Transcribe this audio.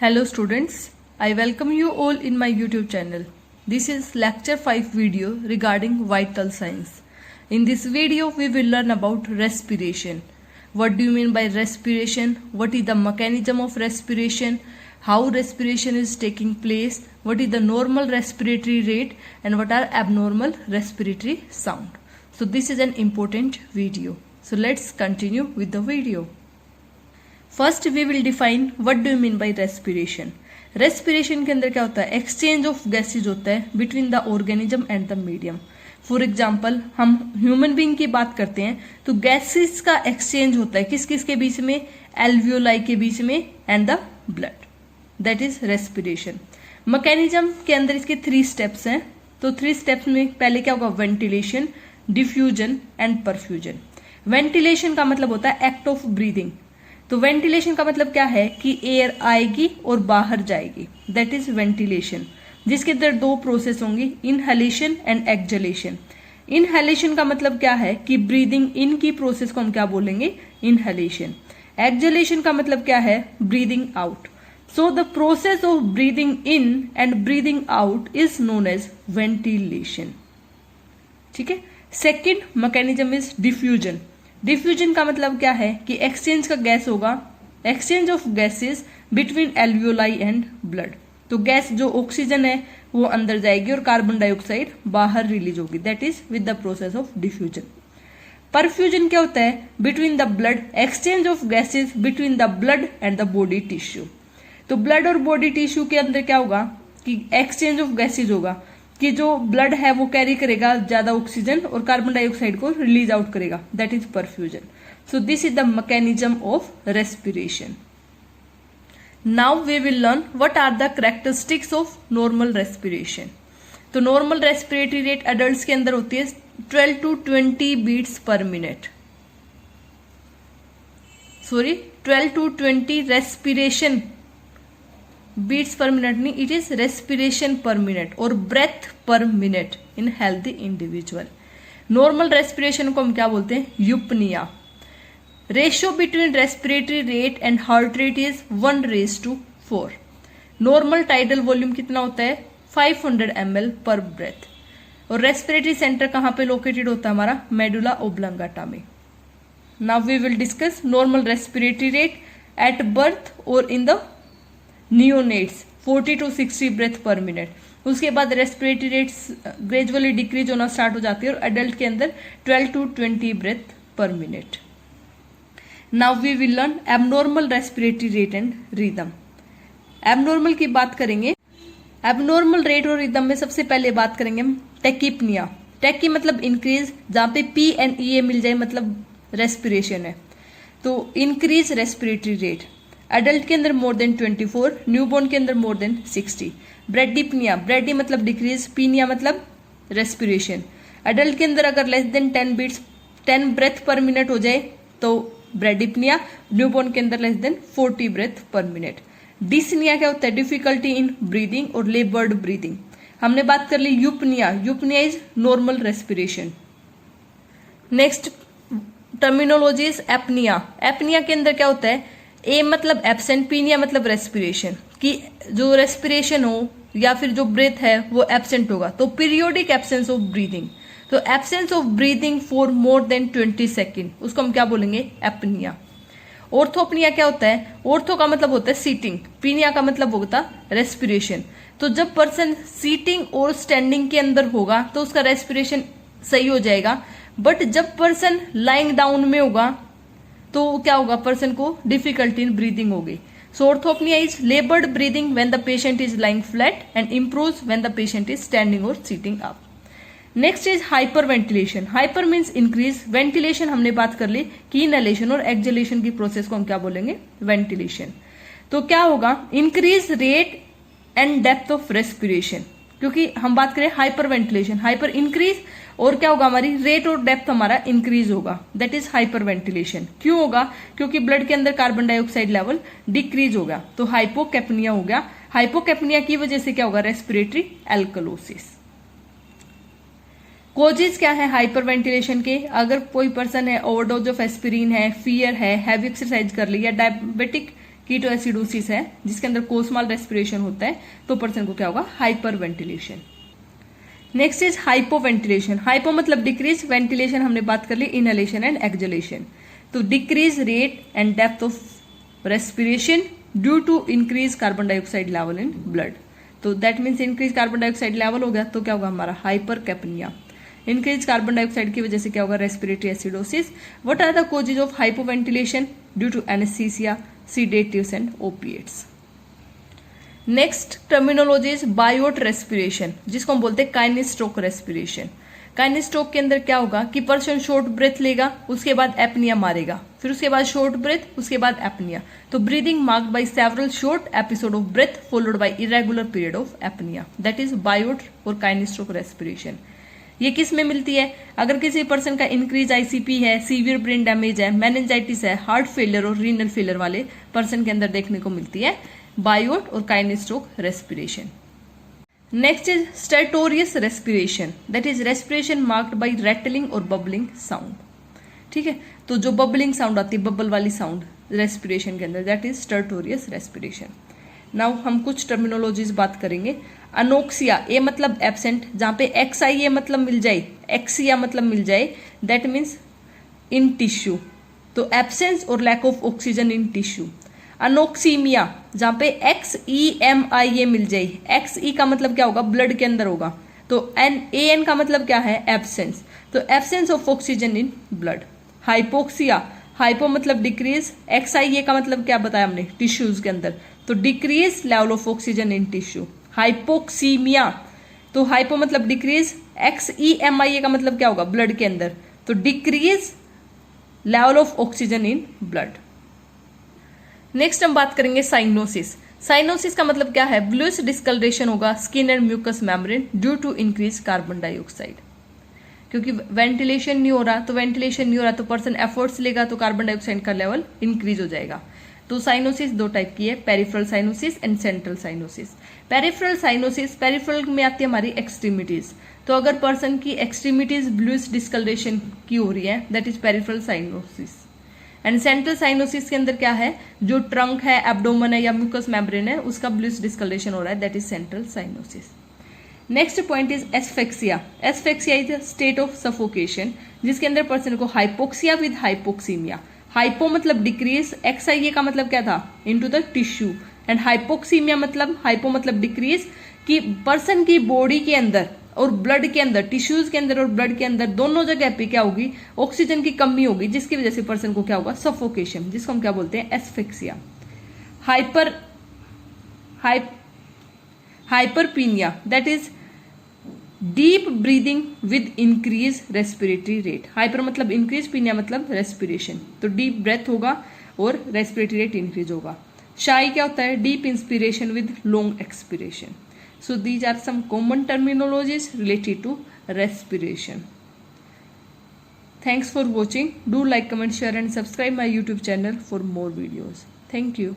Hello students, I welcome you all in my YouTube channel. This is lecture 5 video regarding vital signs. In this video we will learn about respiration. What do you mean by respiration? What is the mechanism of respiration? How respiration is taking place? What is the normal respiratory rate and what are abnormal respiratory sound? So this is an important video. So let's continue with the video. First we will define what do you mean by respiration. Respiration के अंदर क्या होता है? Exchange of gases होता है between the organism and the medium. For example हम human being की बात करते हैं तो गैसेज का एक्सचेंज होता है किस किस के बीच में? एल्वियोलाई के बीच में and the blood. That is respiration. Mechanism के अंदर इसके 3 स्टेप्स हैं. तो 3 स्टेप्स में पहले क्या होगा? Ventilation, diffusion and perfusion. Ventilation का मतलब होता है एक्ट ऑफ ब्रीदिंग. तो वेंटिलेशन का मतलब क्या है कि एयर आएगी और बाहर जाएगी. दैट इज वेंटिलेशन, जिसके अंदर 2 प्रोसेस होंगी, इनहेलेशन एंड एक्सहेलेशन. इनहेलेशन का मतलब क्या है कि ब्रीदिंग इन की प्रोसेस को हम क्या बोलेंगे? इनहेलेशन. एक्सहेलेशन का मतलब क्या है? Breathing out. So the process of breathing in and breathing out is known as ventilation. ठीक है. Second mechanism is diffusion. Diffusion का मतलब क्या है कि एक्सचेंज का गैस होगा, exchange of gases between alveoli and blood. तो गैस जो ऑक्सीजन है वो अंदर जाएगी और कार्बन डाइऑक्साइड बाहर रिलीज होगी. That is with the process of diffusion. Perfusion क्या होता है? Between the blood, exchange of gases between the blood and the body tissue. तो ब्लड और बॉडी टिश्यू के अंदर क्या होगा कि एक्सचेंज ऑफ गैसेज होगा कि जो ब्लड है वो कैरी करेगा ज्यादा ऑक्सीजन और कार्बन डाइऑक्साइड को रिलीज आउट करेगा. That is perfusion. So this is the mechanism of respiration. Now we will learn what are the characteristics of normal respiration. तो नॉर्मल रेस्पिरेटरी रेट एडल्ट्स के अंदर होती है 12 to 20 beats per minute. 12 to 20 respiration beats per minute नहीं, it is respiration per minute और breath per minute in healthy individual. Normal respiration को हम क्या बोलते हैं? यूपनिया. Ratio between respiratory rate and heart rate is 1:4. Normal tidal volume कितना होता है? 500 ml पर ब्रेथ. और रेस्पिरेटरी सेंटर कहां पे लोकेटेड होता है? हमारा मेडुला ओब्लांगाटा में. Now we will discuss normal respiratory rate at birth और in the neonates 40 to 60 breath per minute. उसके बाद रेस्पिरेटरी रेट्स ग्रेजुअली डिक्रीज होना स्टार्ट हो जाती है और एडल्ट के अंदर 12 to 20 breath per minute. Now we will learn abnormal respiratory rate and rhythm. Abnormal की बात करेंगे. एबनॉर्मल रेट और रिदम में सबसे पहले बात करेंगे हम टेकिपनिया. टेकी मतलब इंक्रीज, जहां पे पी एंड ई ए मिल जाए मतलब रेस्पिरेशन है. तो इंक्रीज रेस्पिरेटरी रेट. एडल्ट के अंदर मोर देन 24, न्यूबॉर्न के अंदर मोर देन 60. ब्रेडिपनिया, ब्रेडी मतलब डिक्रीज, पीनिया मतलब रेस्पिरेशन. एडल्ट के अंदर अगर less than 10 beats 10 breath per minute हो जाए तो ब्रेडिपनिया. न्यूबॉर्न के अंदर less than 40 breath per minute. Dyspnoea क्या होता है? डिफिकल्टी इन ब्रीदिंग और लेबर्ड ब्रीदिंग. हमने बात कर ली eupnoea. Eupnoea is normal respiration. Next terminology is apnoea. Apnoea के अंदर क्या होता है? ए मतलब एब्सेंट, पीनिया मतलब रेस्पिरेशन, कि जो रेस्पिरेशन हो या फिर जो ब्रेथ है वो एब्सेंट होगा. तो पीरियोडिक एब्सेंस ऑफ ब्रीदिंग. तो absence of breathing for more than 20 second, उसको हम क्या बोलेंगे? एपनिया. ऑर्थोपनिया क्या होता है? ऑर्थो का मतलब होता है सीटिंग, पीनिया का मतलब होता है रेस्पिरेशन. तो जब पर्सन सीटिंग और स्टैंडिंग के अंदर होगा तो उसका रेस्पिरेशन सही हो जाएगा. बट जब पर्सन लाइंग डाउन में होगा तो क्या होगा? पर्सन को डिफिकल्टी इन ब्रीदिंग होगी. So orthopnoea is laboured breathing when the patient is lying flat and improves when the patient is standing और sitting up. Next is hyperventilation. Hyper means increase. Ventilation हमने बात कर ली कि inhalation और exhalation की process को हम क्या बोलेंगे? वेंटिलेशन. तो क्या होगा? Increase rate and depth of respiration. क्योंकि हम बात करें हाइपर वेंटिलेशन, हाइपर इंक्रीज और क्या होगा? हमारी रेट और डेप्थ हमारा इंक्रीज होगा. That is hyper ventilation. क्यों होगा? क्योंकि ब्लड के अंदर कार्बन डाइऑक्साइड लेवल डिक्रीज होगा. तो हाइपोकैप्निया हो गया. हाइपोकैप्निया की वजह से क्या होगा? Respiratory alkalosis. कोजेज क्या है हाइपर वेंटिलेशन के? अगर कोई पर्सन है ओवरडोज ऑफ एस्पिरिन है, फियर है, हैवी एक्सरसाइज कर ली या डायबिटिक कीटोएसिडोसिस है जिसके अंदर कोस्मल रेस्पिरेशन होता है, तो पर्सन को क्या होगा, hyperventilation. Next is hypoventilation. Hypo मतलब डिक्रीज, वेंटिलेशन हमने बात कर ली इनहेलेशन एंड एक्सहेलेशन। तो decrease rate and depth of respiration due to increase carbon dioxide level in blood. तो that means increase carbon dioxide level हो गया तो क्या होगा हमारा hypercapnia. Increase carbon dioxide की वजह से क्या होगा, respiratory acidosis. What are the causes of hypoventilation? Due to anaesthesia, sedatives and opiates. Next terminology is Biot respiration, जिसको हम बोलते हैं काइनेस्ट्रोक रेस्पिरेशन। काइनेस्ट्रोक के अंदर क्या होगा कि पर्सन शॉर्ट ब्रेथ लेगा, उसके बाद एपनिया मारेगा, फिर उसके बाद शॉर्ट ब्रेथ, उसके बाद एपनिया। तो breathing marked by several short episode of breath followed by irregular period of apnoea, that is Biot और काइनेस्ट्रोक रेस्पिरेशन। ये किस में मिलती है? अगर किसी पर्सन का इंक्रीज आईसीपी है, सीवियर ब्रेन डैमेज है, मेनिंजाइटिस है, हार्ट फेलियर और रीनल फेलियर वाले पर्सन के अंदर देखने को मिलती है बायोट और Cheyne Stokes respiration. Next is stertorous respiration, that is respiration marked by rattling और बबलिंग साउंड। ठीक है, तो जो बबलिंग साउंड आती है, बबल वाली साउंड रेस्पिरेशन के अंदर, that is stertorous respiration. Now हम कुछ टर्मिनोलॉजीज बात करेंगे। अनोक्सिया, ए मतलब एब्सेंट, जहां पे एक्स आई ए मतलब मिल जाए, एक्सिया मतलब मिल जाए, दैट मीन्स इन टिश्यू, तो एब्सेंस और lack of oxygen in tissue. Anoxaemia, जहां पे एक्स ई एम आई ए मिल जाए, एक्स ई का मतलब क्या होगा, ब्लड के अंदर होगा, तो एन ए एन का मतलब क्या है, एब्सेंस, तो absence of oxygen in blood. Hypoxia, hypo मतलब डिक्रीज, एक्स आई ए का मतलब क्या बताया हमने, टिश्यूज के अंदर, तो decrease level of oxygen in tissue. Hypoxaemia, तो हाइपो मतलब डिक्रीज, एक्स ई एम आई ए का मतलब क्या होगा, ब्लड के अंदर, तो decrease level of oxygen in blood. Next हम बात करेंगे साइनोसिस। साइनोसिस का मतलब क्या है, ब्लूइश डिस्कलरेशन होगा skin and mucus membrane due to increase carbon dioxide. क्योंकि वेंटिलेशन नहीं हो रहा, तो वेंटिलेशन नहीं हो रहा तो पर्सन एफर्ट्स लेगा तो कार्बन डाइऑक्साइड का लेवल इंक्रीज हो जाएगा। तो साइनोसिस दो टाइप की है, peripheral cyanosis and central cyanosis. Peripheral cyanosis, peripheral में आती है हमारी एक्सट्रीमिटीज, तो अगर पर्सन की एक्सट्रीमिटीज ब्लूइश डिस्कलरेशन की हो रही है, that is peripheral cyanosis. And central cyanosis के अंदर क्या है, जो ट्रंक है, एब्डोमन है या म्यूकस मेम्ब्रेन है, उसका ब्लूइश डिस्कलरेशन हो रहा है, that is central cyanosis. Next point is asphyxia. Asphyxia is state of suffocation, जिसके अंदर पर्सन को हाइपोक्सिया विद हाइपोक्सीमिया। हाइपो मतलब डिक्रीज, एक्सआईए का मतलब क्या था, into the tissue, and hypoxaemia मतलब, हाइपो मतलब डिक्रीज, कि पर्सन की बॉडी के अंदर और ब्लड के अंदर, टिश्यूज के अंदर और ब्लड के अंदर दोनों जगह पे क्या होगी, ऑक्सीजन की कमी होगी, जिसकी वजह से पर्सन को क्या होगा, सफोकेशन, जिसको हम क्या बोलते हैं, asphyxia. Hyperpnoea, that is deep breathing with increase respiratory rate. Hyper मतलब इंक्रीज, पीनिया मतलब रेस्पिरेशन, तो डीप ब्रेथ होगा और रेस्पिरेटरी रेट इंक्रीज होगा। शाई क्या होता है, deep inspiration with long expiration. So these are some common terminologies related to respiration. Thanks for watching. Do like, comment, share and subscribe my YouTube channel for more videos. Thank you.